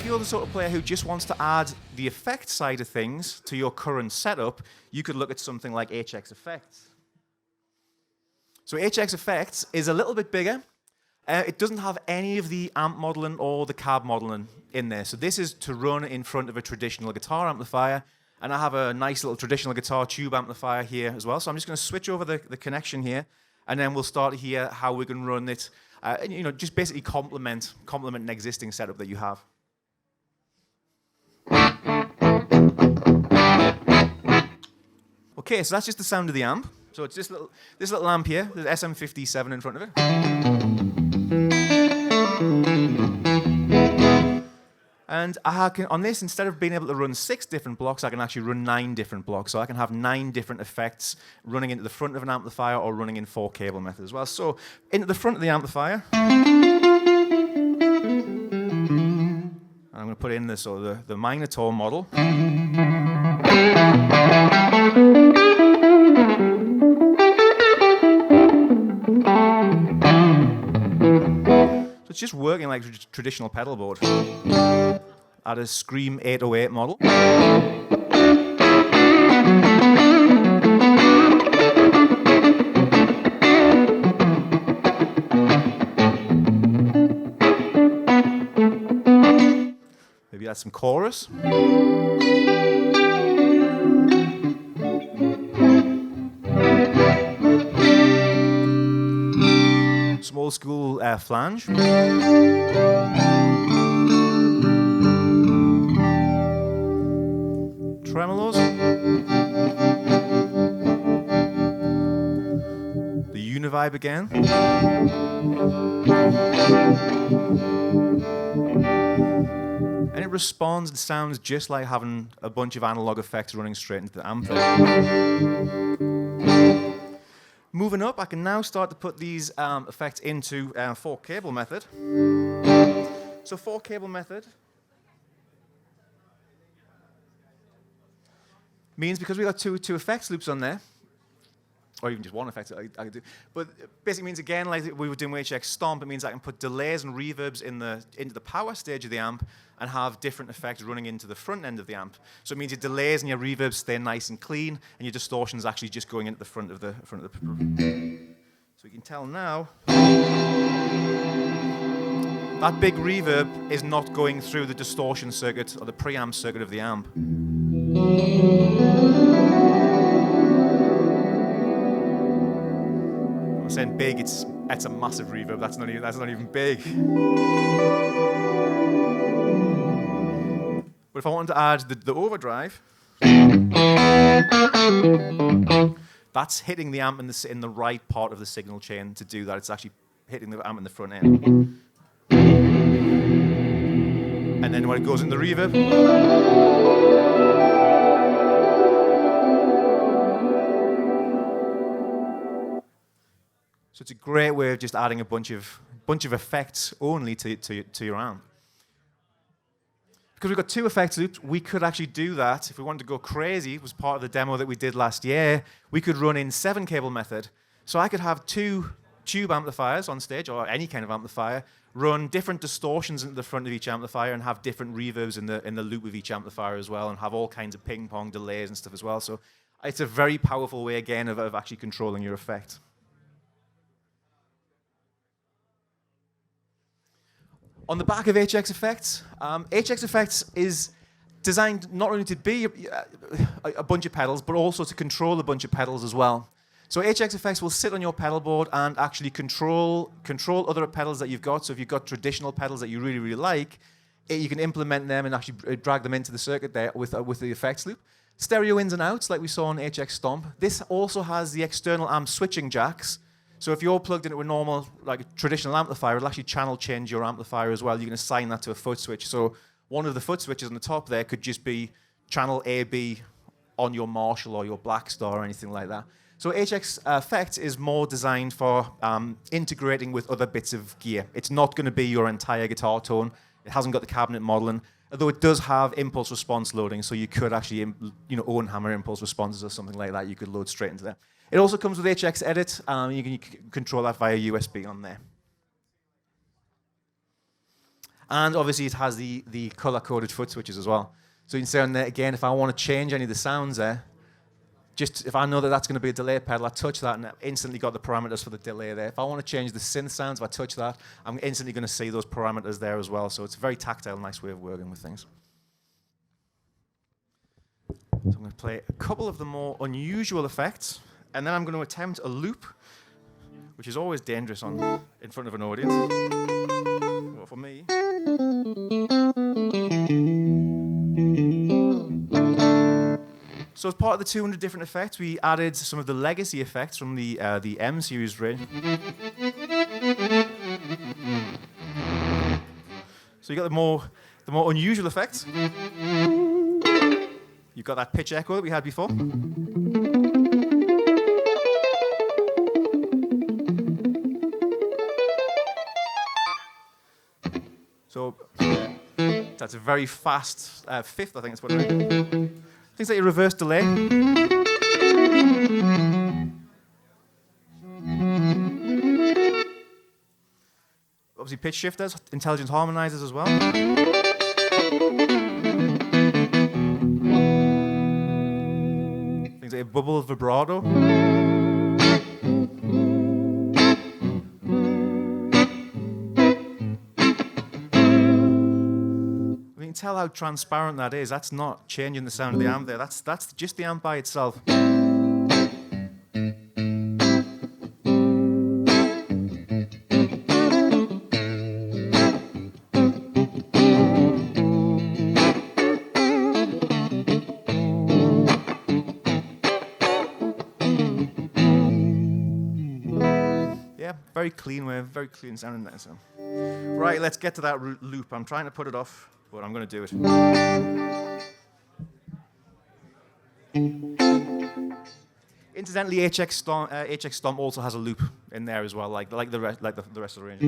you're the sort of player who just wants to add the effect side of things to your current setup, you could look at something like HX Effects. So HX Effects is a little bit bigger. It doesn't have any of the amp modeling or the cab modeling in there. So this is to run in front of a traditional guitar amplifier. And I have a nice little traditional guitar tube amplifier here as well. So I'm just going to switch over the connection here. And then we'll start to hear how we can run it. And, just basically complement an existing setup that you have. Okay, so that's just the sound of the amp. So it's this little amp here. There's SM57 in front of it. And on this, instead of being able to run 6 different blocks, I can actually run 9 different blocks. So I can have 9 different effects running into the front of an amplifier or running in 4 cable method as well. So into the front of the amplifier, and I'm going to put in the minor tone model. So it's just working like a traditional pedal board. At a Scream 808 model. Maybe add some chorus. Some old school flange. Tremolos. The Univibe again. And it responds and sounds just like having a bunch of analog effects running straight into the amp there. Moving up, I can now start to put these effects into 4 cable method. So 4 cable method means because we got two effects loops on there, or even just one effect I could do, but basically means again like we were doing with HX Stomp, it means I can put delays and reverbs into the power stage of the amp and have different effects running into the front end of the amp. So it means your delays and your reverbs stay nice and clean, and your distortion is actually just going into the front of the. So you can tell now that big reverb is not going through the distortion circuit or the preamp circuit of the amp. I'm saying big, it's a massive reverb. That's not even big. But if I wanted to add the overdrive, that's hitting the amp in the right part of the signal chain to do that. It's actually hitting the amp in the front end. And then when it goes in the reverb, so it's a great way of just adding a bunch of effects only to your amp. Because we've got 2 effects loops, we could actually do that. If we wanted to go crazy, it was part of the demo that we did last year, we could run in 7 cable method. So I could have 2 tube amplifiers on stage, or any kind of amplifier, run different distortions into the front of each amplifier and have different reverbs in the loop of each amplifier as well, and have all kinds of ping-pong delays and stuff as well. So it's a very powerful way, again, of actually controlling your effect. On the back of HX Effects, HX Effects is designed not only to be a bunch of pedals, but also to control a bunch of pedals as well. So HX Effects will sit on your pedal board and actually control other pedals that you've got. So if you've got traditional pedals that you really, really like, you can implement them and actually drag them into the circuit there with the effects loop. Stereo ins and outs, like we saw on HX Stomp. This also has the external amp switching jacks. So if you're plugged into a normal, like a traditional amplifier, it'll actually channel change your amplifier as well. You can assign that to a foot switch. So one of the foot switches on the top there could just be channel AB on your Marshall or your Blackstar or anything like that. So HX Effects is more designed for integrating with other bits of gear. It's not going to be your entire guitar tone. It hasn't got the cabinet modeling, although it does have impulse response loading. So you could actually, own hammer impulse responses or something like that. You could load straight into there. It also comes with HX Edit. You can control that via USB on there. And obviously it has the color-coded foot switches as well. So you can say on there, again, if I want to change any of the sounds there, just if I know that that's going to be a delay pedal, I touch that and I've instantly got the parameters for the delay there. If I want to change the synth sounds, if I touch that, I'm instantly going to see those parameters there as well. So it's a very tactile, nice way of working with things. So I'm going to play a couple of the more unusual effects, and then I'm going to attempt a loop, which is always dangerous in front of an audience. Well, for me. So as part of the 200 different effects, we added some of the legacy effects from the M series range. So you got the more unusual effects. You've got that pitch echo that we had before. So that's a very fast fifth, I think it's what it is. Things like a reverse delay. Obviously pitch shifters, intelligent harmonizers as well. Things like a bubble vibrato. You can tell how transparent that is. That's not changing the sound of the amp there. That's just the amp by itself. Yeah, very clean way, very clean sounding there. So, right, let's get to that loop. I'm trying to put it off, but I'm going to do it. Incidentally, HX Stomp also has a loop in there as well, like the rest of the range.